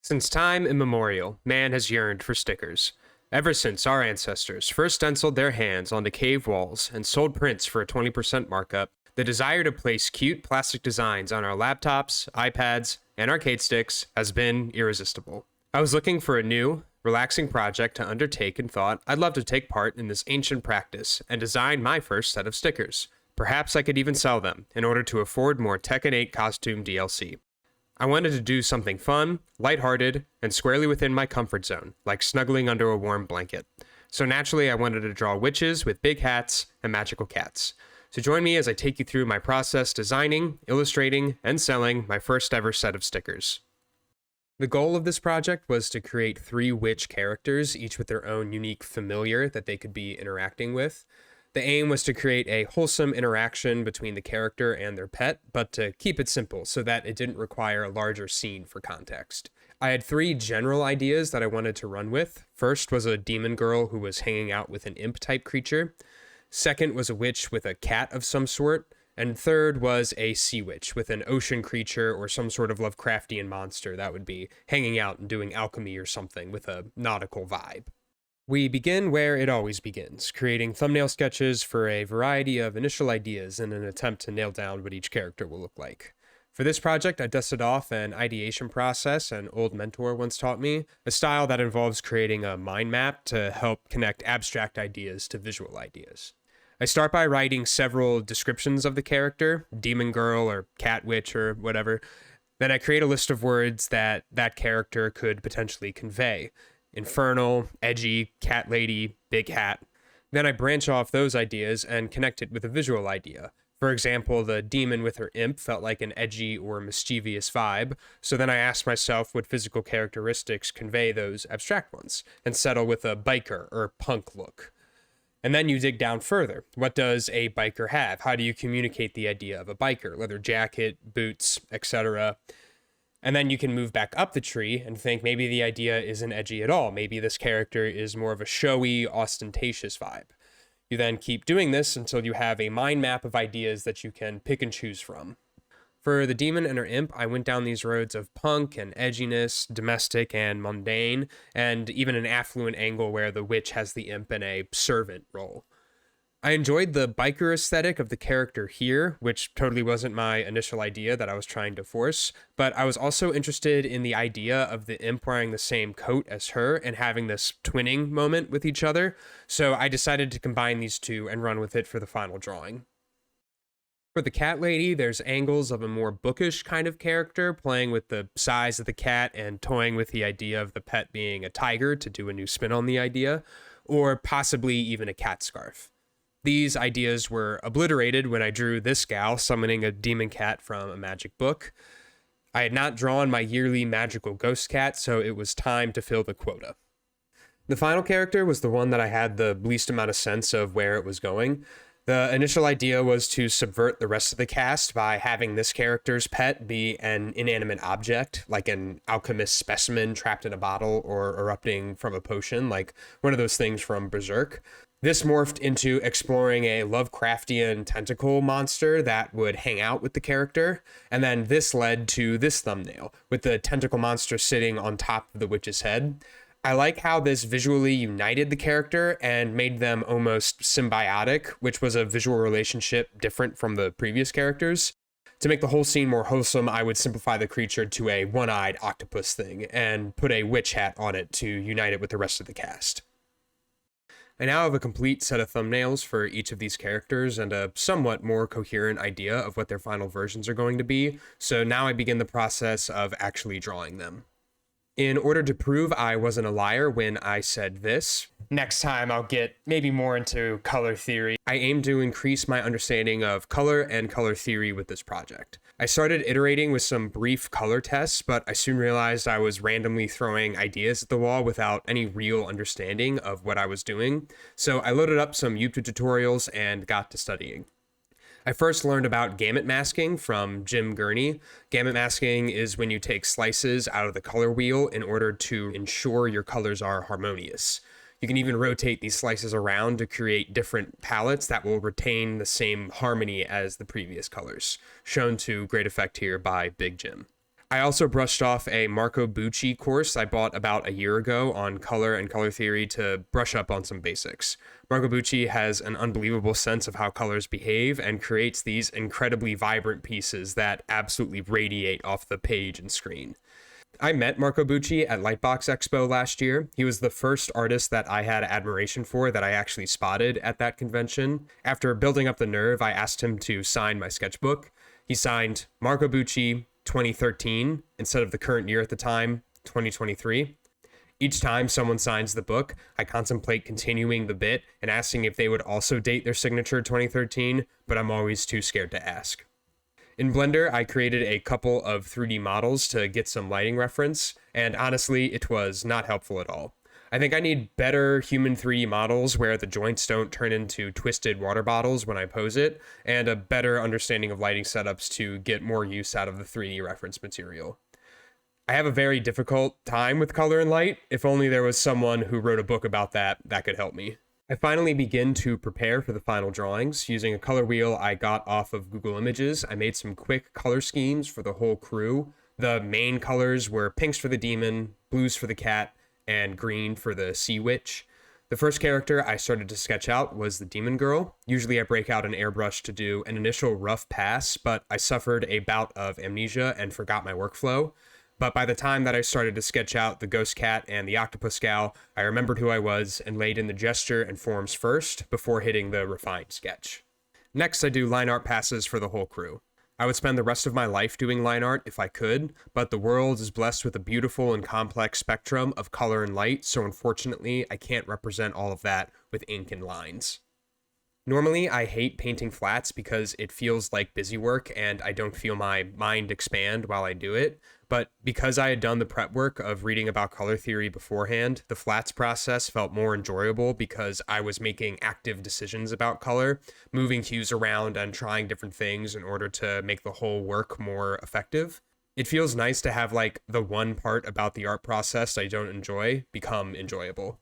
Since time immemorial, man has yearned for stickers. Ever since our ancestors first stenciled their hands onto cave walls and sold prints for a 20% markup, the desire to place cute plastic designs on our laptops, iPads, and arcade sticks has been irresistible. I was looking for a new, relaxing project to undertake and thought I'd love to take part in this ancient practice and design my first set of stickers. Perhaps I could even sell them in order to afford more Tekken 8 costume DLC. I wanted to do something fun, lighthearted, and squarely within my comfort zone, like snuggling under a warm blanket. So naturally, I wanted to draw witches with big hats and magical cats. So join me as I take you through my process designing, illustrating, and selling my first ever set of stickers. The goal of this project was to create 3 witch characters, each with their own unique familiar that they could be interacting with. The aim was to create a wholesome interaction between the character and their pet, but to keep it simple so that it didn't require a larger scene for context. I had 3 general ideas that I wanted to run with. First was a demon girl who was hanging out with an imp-type creature. Second was a witch with a cat of some sort. And third was a sea witch with an ocean creature or some sort of Lovecraftian monster that would be hanging out and doing alchemy or something with a nautical vibe. We begin where it always begins, creating thumbnail sketches for a variety of initial ideas in an attempt to nail down what each character will look like. For this project, I dusted off an ideation process an old mentor once taught me, a style that involves creating a mind map to help connect abstract ideas to visual ideas. I start by writing several descriptions of the character, demon girl or cat witch or whatever. Then I create a list of words that character could potentially convey. Infernal, edgy, cat lady, big hat. Then I branch off those ideas and connect it with a visual idea. For example, the demon with her imp felt like an edgy or mischievous vibe, so then I asked myself what physical characteristics convey those abstract ones, and settle with a biker or punk look. And then you dig down further. What does a biker have? How do you communicate the idea of a biker? Leather jacket, boots, etc. And then you can move back up the tree and think maybe the idea isn't edgy at all. Maybe this character is more of a showy, ostentatious vibe. You then keep doing this until you have a mind map of ideas that you can pick and choose from. For the demon and her imp, I went down these roads of punk and edginess, domestic and mundane, and even an affluent angle where the witch has the imp in a servant role. I enjoyed the biker aesthetic of the character here, which totally wasn't my initial idea that I was trying to force, but I was also interested in the idea of the imp wearing the same coat as her and having this twinning moment with each other, so I decided to combine these two and run with it for the final drawing. For the cat lady, there's angles of a more bookish kind of character, playing with the size of the cat and toying with the idea of the pet being a tiger to do a new spin on the idea, or possibly even a cat scarf. These ideas were obliterated when I drew this gal summoning a demon cat from a magic book. I had not drawn my yearly magical ghost cat, so it was time to fill the quota. The final character was the one that I had the least amount of sense of where it was going. The initial idea was to subvert the rest of the cast by having this character's pet be an inanimate object, like an alchemist specimen trapped in a bottle or erupting from a potion, like one of those things from Berserk. This morphed into exploring a Lovecraftian tentacle monster that would hang out with the character, and then this led to this thumbnail, with the tentacle monster sitting on top of the witch's head. I like how this visually united the character and made them almost symbiotic, which was a visual relationship different from the previous characters. To make the whole scene more wholesome, I would simplify the creature to a one-eyed octopus thing and put a witch hat on it to unite it with the rest of the cast. I now have a complete set of thumbnails for each of these characters and a somewhat more coherent idea of what their final versions are going to be, so now I begin the process of actually drawing them. In order to prove I wasn't a liar when I said this, next time I'll get maybe more into color theory. I aim to increase my understanding of color and color theory with this project. I started iterating with some brief color tests, but I soon realized I was randomly throwing ideas at the wall without any real understanding of what I was doing. So I loaded up some YouTube tutorials and got to studying. I first learned about gamut masking from Jim Gurney. Gamut masking is when you take slices out of the color wheel in order to ensure your colors are harmonious. You can even rotate these slices around to create different palettes that will retain the same harmony as the previous colors, shown to great effect here by Big Jim. I also brushed off a Marco Bucci course I bought about a year ago on color and color theory to brush up on some basics. Marco Bucci has an unbelievable sense of how colors behave and creates these incredibly vibrant pieces that absolutely radiate off the page and screen. I met Marco Bucci at Lightbox Expo last year. He was the first artist that I had admiration for that I actually spotted at that convention. After building up the nerve, I asked him to sign my sketchbook. He signed Marco Bucci 2013 instead of the current year at the time, 2023. Each time someone signs the book, I contemplate continuing the bit and asking if they would also date their signature 2013, but I'm always too scared to ask. In Blender, I created a couple of 3D models to get some lighting reference, and honestly, it was not helpful at all. I think I need better human 3D models where the joints don't turn into twisted water bottles when I pose it, and a better understanding of lighting setups to get more use out of the 3D reference material. I have a very difficult time with color and light. If only there was someone who wrote a book about that could help me. I finally begin to prepare for the final drawings. Using a color wheel I got off of Google Images, I made some quick color schemes for the whole crew. The main colors were pinks for the demon, blues for the cat, and green for the sea witch. The first character I started to sketch out was the demon girl. Usually I break out an airbrush to do an initial rough pass, but I suffered a bout of amnesia and forgot my workflow. But by the time that I started to sketch out the ghost cat and the octopus gal, I remembered who I was and laid in the gesture and forms first before hitting the refined sketch. Next, I do line art passes for the whole crew. I would spend the rest of my life doing line art if I could, but the world is blessed with a beautiful and complex spectrum of color and light, so unfortunately, I can't represent all of that with ink and lines. Normally, I hate painting flats because it feels like busy work and I don't feel my mind expand while I do it. But because I had done the prep work of reading about color theory beforehand, the flats process felt more enjoyable because I was making active decisions about color, moving hues around and trying different things in order to make the whole work more effective. It feels nice to have like the one part about the art process I don't enjoy become enjoyable.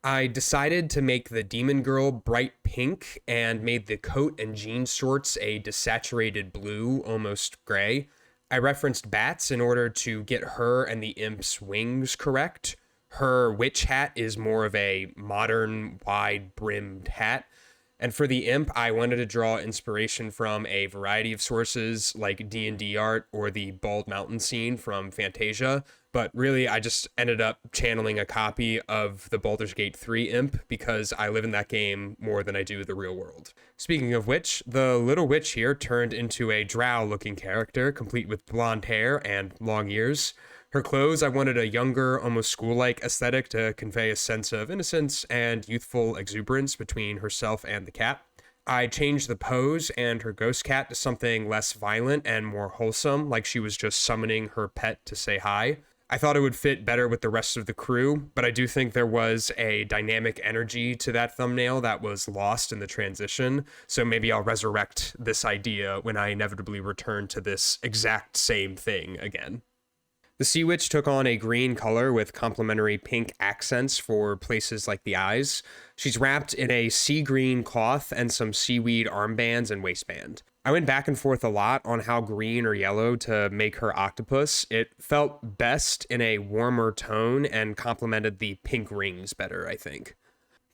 I decided to make the demon girl bright pink and made the coat and jean shorts a desaturated blue, almost gray. I referenced bats in order to get her and the imp's wings correct. Her witch hat is more of a modern, wide-brimmed hat. And for the imp, I wanted to draw inspiration from a variety of sources like D&D art or the Bald Mountain scene from Fantasia, but really I just ended up channeling a copy of the Baldur's Gate 3 imp because I live in that game more than I do the real world. Speaking of which, the little witch here turned into a drow-looking character, complete with blonde hair and long ears. Her clothes, I wanted a younger, almost school-like aesthetic to convey a sense of innocence and youthful exuberance between herself and the cat. I changed the pose and her ghost cat to something less violent and more wholesome, like she was just summoning her pet to say hi. I thought it would fit better with the rest of the crew, but I do think there was a dynamic energy to that thumbnail that was lost in the transition, so maybe I'll resurrect this idea when I inevitably return to this exact same thing again. The Sea Witch took on a green color with complementary pink accents for places like the eyes. She's wrapped in a sea green cloth and some seaweed armbands and waistband. I went back and forth a lot on how green or yellow to make her octopus. It felt best in a warmer tone and complemented the pink rings better, I think.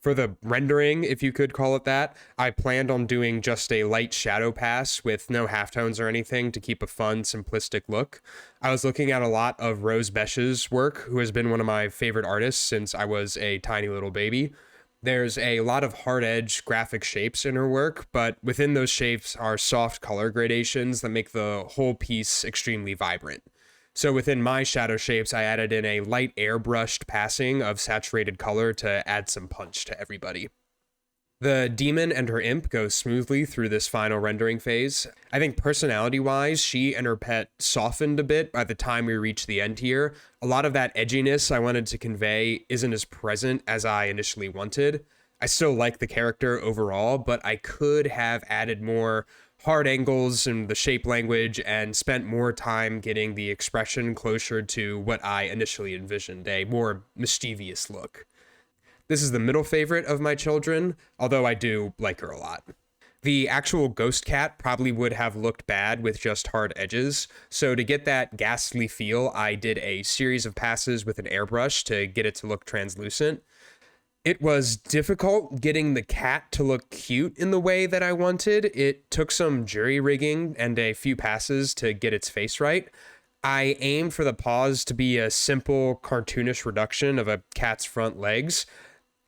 For the rendering, if you could call it that, I planned on doing just a light shadow pass with no halftones or anything to keep a fun, simplistic look. I was looking at a lot of Rose Besch's work, who has been one of my favorite artists since I was a tiny little baby. There's a lot of hard-edged graphic shapes in her work, but within those shapes are soft color gradations that make the whole piece extremely vibrant. So within my shadow shapes, I added in a light airbrushed passing of saturated color to add some punch to everybody. The demon and her imp go smoothly through this final rendering phase. I think personality-wise, she and her pet softened a bit by the time we reach the end here. A lot of that edginess I wanted to convey isn't as present as I initially wanted. I still like the character overall, but I could have added more hard angles and the shape language and spent more time getting the expression closer to what I initially envisioned, a more mischievous look. This is the middle favorite of my children, although I do like her a lot. The actual ghost cat probably would have looked bad with just hard edges, so to get that ghastly feel, I did a series of passes with an airbrush to get it to look translucent. It was difficult getting the cat to look cute in the way that I wanted. It took some jury rigging and a few passes to get its face right. I aimed for the paws to be a simple cartoonish reduction of a cat's front legs.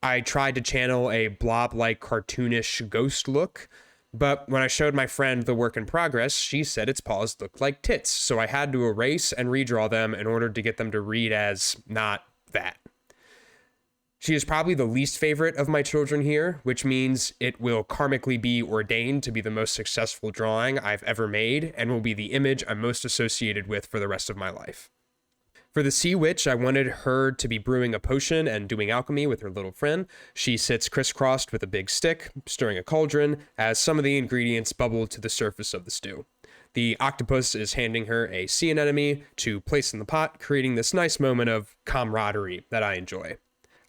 I tried to channel a blob-like cartoonish ghost look, but when I showed my friend the work in progress, she said its paws looked like tits, so I had to erase and redraw them in order to get them to read as not that. She is probably the least favorite of my children here, which means it will karmically be ordained to be the most successful drawing I've ever made and will be the image I'm most associated with for the rest of my life. For the Sea Witch, I wanted her to be brewing a potion and doing alchemy with her little friend. She sits crisscrossed with a big stick, stirring a cauldron, as some of the ingredients bubble to the surface of the stew. The octopus is handing her a sea anemone to place in the pot, creating this nice moment of camaraderie that I enjoy.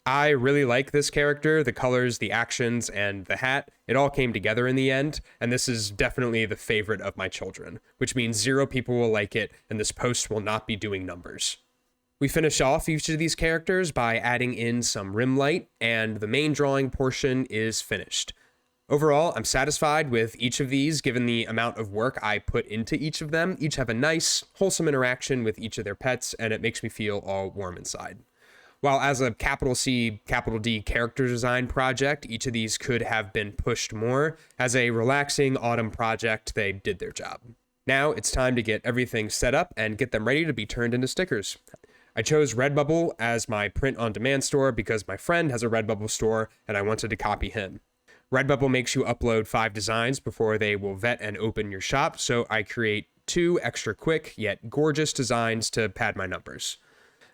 I really like this character, the colors, the actions, and the hat. It all came together in the end, and this is definitely the favorite of my children, which means 0 people will like it, and this post will not be doing numbers. We finish off each of these characters by adding in some rim light, and the main drawing portion is finished. Overall, I'm satisfied with each of these given the amount of work I put into each of them. Each have a nice, wholesome interaction with each of their pets, and it makes me feel all warm inside. While as a capital C, capital D character design project, each of these could have been pushed more, as a relaxing autumn project, they did their job. Now it's time to get everything set up and get them ready to be turned into stickers. I chose Redbubble as my print-on-demand store because my friend has a Redbubble store and I wanted to copy him. Redbubble makes you upload 5 designs before they will vet and open your shop, so I create 2 extra quick yet gorgeous designs to pad my numbers.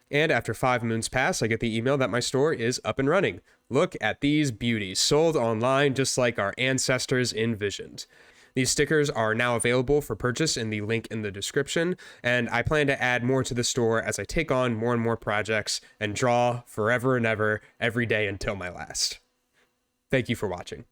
And after 5 moons pass, I get the email that my store is up and running. Look at these beauties, sold online just like our ancestors envisioned. These stickers are now available for purchase in the link in the description, and I plan to add more to the store as I take on more and more projects and draw forever and ever, every day until my last. Thank you for watching.